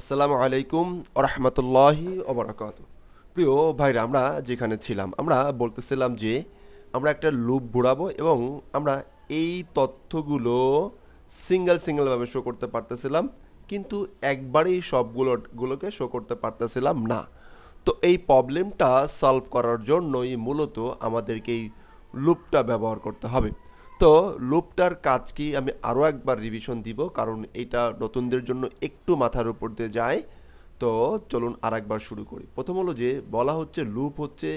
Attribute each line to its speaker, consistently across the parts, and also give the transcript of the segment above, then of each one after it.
Speaker 1: আসসালামু আলাইকুম ওয়া রাহমাতুল্লাহি ওয়া বারাকাতুহু। প্রিয় ভাইরা, আমরা যেখানে ছিলাম আমরা বলতেছিলাম যে আমরা একটা লুপ ঘোরাবো এবং আমরা এই তথ্যগুলো সিঙ্গেল ভাবে শো করতে পারতেছিলাম, কিন্তু একবারেই সবগুলোকে শো করতে পারতেছিলাম না। তো এই প্রবলেমটা সলভ করার জন্যই মূলত আমাদেরকে এই লুপটা ব্যবহার করতে হবে। তো লুপটার কাজ কি আমি আরও একবার রিভিশন দিব, কারণ এটা নতুনদের জন্য একটু মাথার উপর দিয়ে যায়। তো চলুন আর একবার শুরু করি। প্রথম হলো যে বলা হচ্ছে লুপ হচ্ছে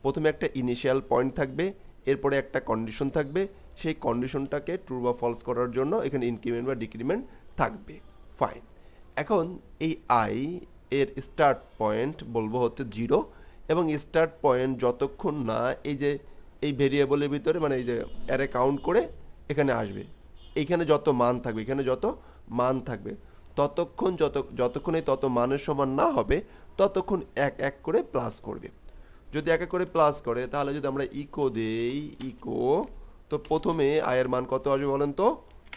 Speaker 1: প্রথমে একটা ইনিশিয়াল পয়েন্ট থাকবে, এরপরে একটা কন্ডিশন থাকবে, সেই কন্ডিশনটাকে ট্রু বা ফলস করার জন্য এখানে ইনক্রিমেন্ট বা ডিক্রিমেন্ট থাকবে। ফাইন। এখন এই আই এর স্টার্ট পয়েন্ট বলবো হচ্ছে 0, এবং স্টার্ট পয়েন্ট যতক্ষণ না এই ভেরিয়েবলের ভিতরে মানে এই যে অ্যারে কাউন্ট করে এখানে আসবে, এইখানে যত মান থাকবে, এখানে যত মান থাকবে যতক্ষণ এই তত মানের সমান না হবে ততক্ষণ এক এক করে প্লাস করবে। যদি এক এক করে প্লাস করে তাহলে যদি আমরা ইকো দেই, ইকো, তো প্রথমে আয়ের মান কত আসবে বলেন তো,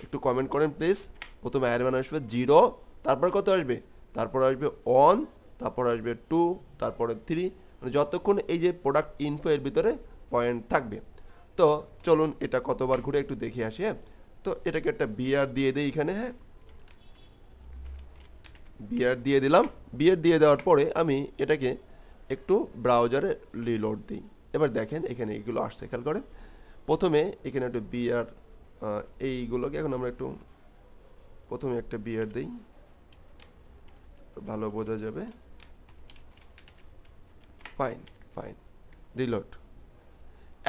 Speaker 1: একটু কমেন্ট করেন প্লিজ। প্রথমে আয়ের মান আসবে 0, তারপর কত আসবে, তারপর আসবে 1, তারপর আসবে 2, তারপরে 3, মানে যতক্ষণ এই যে প্রোডাক্ট ইনফো এর ভিতরে পয়েন্ট থাকবে। তো চলুন এটা কতবার ঘুরে একটু দেখে আসি। হ্যাঁ, তো এটাকে একটা বিআর দিয়ে দিই এখানে। হ্যাঁ, বিআর দিয়ে দিলাম। বিআর দিয়ে দেওয়ার পরে আমি এটাকে একটু ব্রাউজারে রিলোড দিই। এবার দেখেন এখানে এইগুলো আসছে, খেয়াল করেন। প্রথমে এখানে একটু বিআর, এইগুলোকে এখন আমরা একটু প্রথমে একটা বিআর দিই, ভালো বোঝা যাবে। Fine, fine, reload.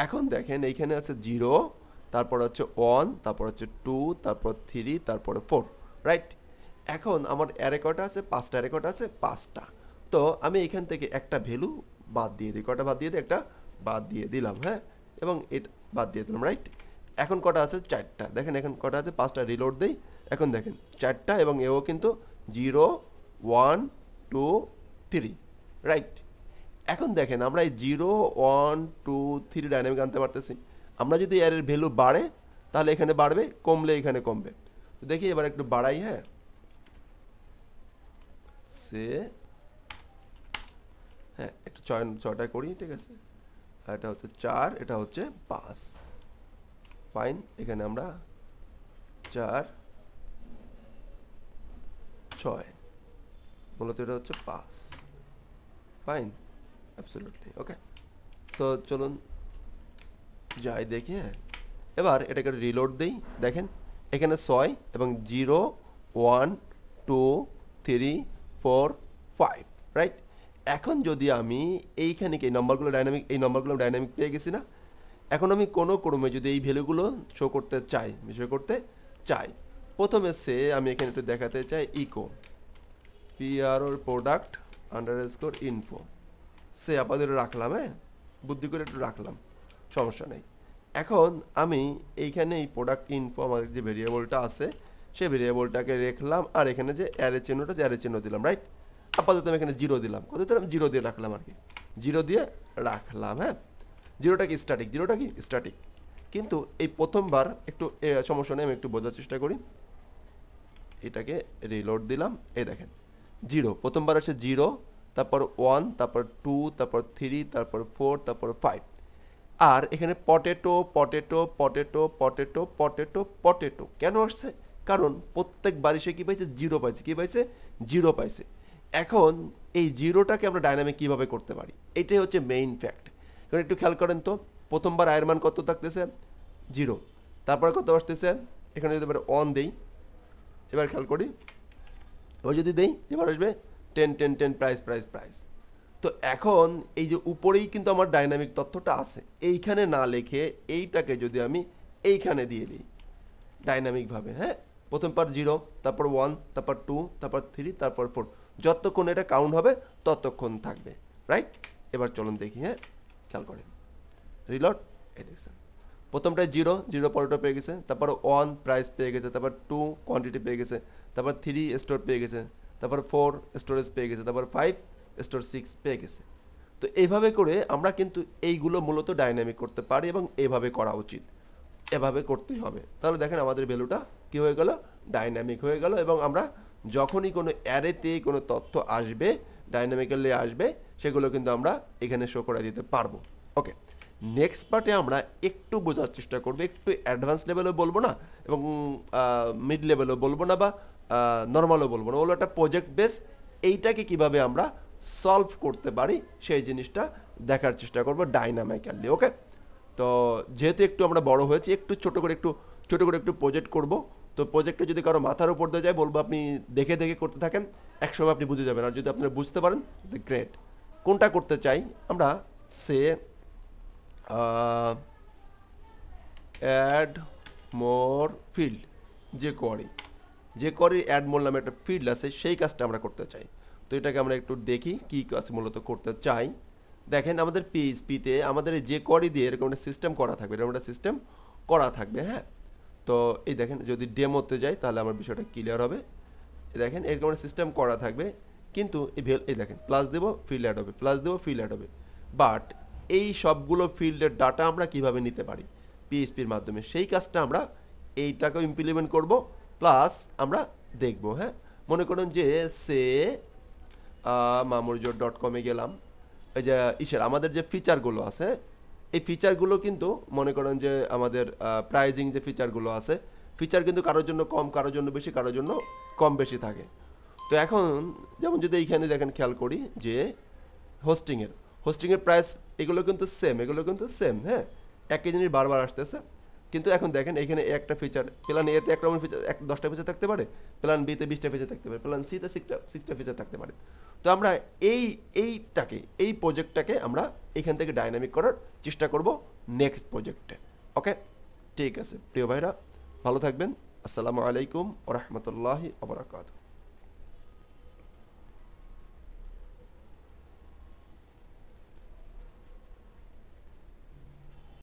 Speaker 1: এখন দেখেন এইখানে আছে 0, তারপর হচ্ছে 1, তারপর হচ্ছে 2, তারপর 3, তারপরে 4, রাইট। এখন আমার অ্যারে কটা আছে, 5টা অ্যারে কটা আছে, 5টা। তো আমি এখান থেকে একটা ভ্যালু বাদ দিয়ে দিই, কটা বাদ দিয়ে দিই, একটা বাদ দিয়ে দিলাম। হ্যাঁ, এবং এটা বাদ দিয়ে দিলাম, রাইট। এখন কটা আছে, 4টা। দেখেন এখন কটা আছে, 5টা। রিলোড দেই, এখন দেখেন 4টা, এবং এও কিন্তু 0, 1, 2, 3, রাইট। এখন দেখেন আমরা এই 0, 1, 2, 3 ডাইনামিক আনতে পারতেছি। আমরা যদি এর ভ্যালু বাড়ে তাহলে এখানে বাড়বে, কমলে এখানে কমবে। তো দেখি এবার একটু বাড়াই। হ্যাঁ, সে হ্যাঁ একটু ছয়টা করি, ঠিক আছে। আর এটা হচ্ছে 4, এটা হচ্ছে 5। ফাইন, এখানে আমরা 4, 6, মূলত এটা হচ্ছে 5। ফাইন, অ্যাবসলিউটলি ওকে। তো চলুন যাই দেখি। হ্যাঁ, এবার এটাকে রিলোড দেই। দেখেন এখানে 6 এবং 0, 1, 2, 3, 4, 5, রাইট। এখন যদি আমি এইখানে এই নম্বরগুলো ডাইনামিক পেয়ে গেছি না। এখন আমি কোনো ক্রমে যদি এই ভ্যালুগুলো শো করতে চাই, প্রথমে আমি এখানে একটু দেখাতে চাই eco PR product underscore info, আপাতত রাখলাম। হ্যাঁ, বুদ্ধি করে একটু রাখলাম, সমস্যা নেই। এখন আমি এইখানে এই প্রোডাক্ট ইনফো আমার যে ভেরিয়েবলটা আছে সেই ভেরিয়েবলটাকে রেখলাম, আর এখানে যে অ্যারে চিহ্নটা, অ্যারে চিহ্ন দিলাম, রাইট। আপাতত আমি এখানে 0 দিলাম, কত দিলাম, 0 দিয়ে রাখলাম আর কি, 0 দিয়ে রাখলাম। হ্যাঁ, জিরোটা কি স্ট্যাটিক, কিন্তু এই প্রথমবার একটু সমস্যা নেই, আমি একটু বোঝার চেষ্টা করি। এটাকে রিলোড দিলাম, এই দেখেন 0, প্রথমবার আছে 0, তারপর 1, তারপর 2, তারপর 3, তারপর 4, তারপর 5। আর এখানে potato potato potato potato potato potato কেন আসছে, কারণ প্রত্যেকবারই সে কী পাইছে, 0 পাইছে। কী পাইছে, 0 পাইছে। এখন এই 0টাকে আমরা ডাইনামিক কীভাবে করতে পারি, এটাই হচ্ছে মেইন ফ্যাক্ট। এখন একটু খেয়াল করেন তো, প্রথমবার আয়ের মান কত থাকতেছে, 0, তারপরে কত আসতেছে, এখানে যদি এবার 1 দেই, এবার খেয়াল করি, এবার যদি দেই এবার আসবে 10 10 10 প্রাইস। তো এখন এই যে উপরেই কিন্তু আমার ডাইনামিক তথ্যটা আছে, এইখানে না লিখে এইটাকে যদি আমি এইখানে দিয়ে দিই ডাইনামিকভাবে। হ্যাঁ, প্রথম পার 0, তারপর 1, তারপর 2, তারপর 3, তারপর 4, যতক্ষণ এটা কাউন্ট হবে ততক্ষণ থাকবে, রাইট। এবার চলুন দেখি। হ্যাঁ, খেয়াল করেন, রিলোড, এই দেখছেন প্রথমটায় 0, 0 পরেটা পেয়ে গেছে, তারপর 1 প্রাইস পেয়ে গেছে, তারপর 2 কোয়ান্টিটি পেয়ে গেছে, তারপর 3 স্টোর পেয়ে গেছে, তারপর 4 স্টোরেজ পেয়ে গেছে, তারপর 5 স্টোর 6 পেয়ে গেছে। তো এইভাবে করে আমরা কিন্তু এইগুলো মূলত ডাইনামিক করতে পারি, এবং এইভাবে করা উচিত, এভাবে করতেই হবে। তাহলে দেখেন আমাদের ভ্যালুটা কী হয়ে গেল, ডাইনামিক হয়ে গেল, এবং আমরা যখনই কোনো অ্যারেতে কোনো তথ্য আসবে, ডাইনামিক্যালি আসবে, সেগুলো কিন্তু আমরা এখানে শো করে দিতে পারবো। ওকে, নেক্সট পার্টে আমরা একটু বোঝার চেষ্টা করবো, একটু অ্যাডভান্স লেভেলও বলবো না এবং মিড লেভেলও বলবো না বা নর্মালও বলবো না, বলবো একটা প্রজেক্ট বেস, এইটাকে কিভাবে আমরা সলভ করতে পারি সেই জিনিসটা দেখার চেষ্টা করবো ডাইনামিক্যালি। ওকে, তো যেহেতু একটু আমরা বড় হয়েছি, একটু ছোট করে একটু প্রজেক্ট করব। তো প্রজেক্টটা যদি কারো মাথার উপর দিয়ে যায়, বলবো আপনি দেখে দেখে করতে থাকেন, একসময় আপনি বুঝে যাবেন। আর যদি আপনারা বুঝতে পারেন, গ্রেট। কোনটা করতে চাই আমরা, সে অ্যাড মোর ফিল্ড, যে কোয়ারি অ্যাড মোর নামে একটা ফিল্ড আছে, সেই কাজটা আমরা করতে চাই। তো এটাকে আমরা একটু দেখি কী কাজ মূলত করতে চাই। দেখেন আমাদের পিএইচপিতে আমাদের যে কোয়ারি দিয়ে এরকম একটা সিস্টেম করা থাকবে, এরকম একটা সিস্টেম করা থাকবে। হ্যাঁ, তো এই দেখেন যদি ডেমোতে যাই তাহলে আমার বিষয়টা ক্লিয়ার হবে। দেখেন এরকম একটা সিস্টেম করা থাকবে, কিন্তু এই দেখেন প্লাস দেবো ফিল্ড অ্যাড হবে, প্লাস দেবো ফিল্ড অ্যাড হবে। বাট এই সবগুলো ফিল্ডের ডাটা আমরা কিভাবে নিতে পারি পিএইচপির মাধ্যমে, সেই কাজটা আমরা এইটাকেও ইমপ্লিমেন্ট করব, প্লাস আমরা দেখব। হ্যাঁ, মনে করুন যে সে mamurjor.com-এ গেলাম, এই যে আমাদের যে ফিচারগুলো আছে, এই ফিচারগুলো কিন্তু মনে করেন যে আমাদের প্রাইজিং যে ফিচারগুলো আছে, ফিচার কিন্তু কারোর জন্য কম, কারোর জন্য বেশি, কারোর জন্য কম বেশি থাকে। তো এখন যেমন যদি এইখানে দেখেন খেয়াল করি যে হোস্টিংয়ের প্রাইস এগুলো কিন্তু সেম। হ্যাঁ, একই জিনিস বারবার আসতেছে, কিন্তু এখন দেখেন এখানে একটা ফিচার, প্ল্যান এতে একটা ফিচার 10টা ফিচার থাকতে পারে, প্ল্যান বিতে 20টা ফিচার থাকতে পারে, প্ল্যান সিতে 6টা ফিচার থাকতে পারে। তো আমরা এই প্রজেক্টটাকে আমরা এখান থেকে ডাইনামিক করার চেষ্টা করব নেক্সট প্রজেক্টে। ওকে, ঠিক আছে প্রিয় ভাইরা, ভালো থাকবেন। আসসালামু আলাইকুম ওয়া রাহমাতুল্লাহি ওয়া বারাকাতুহু।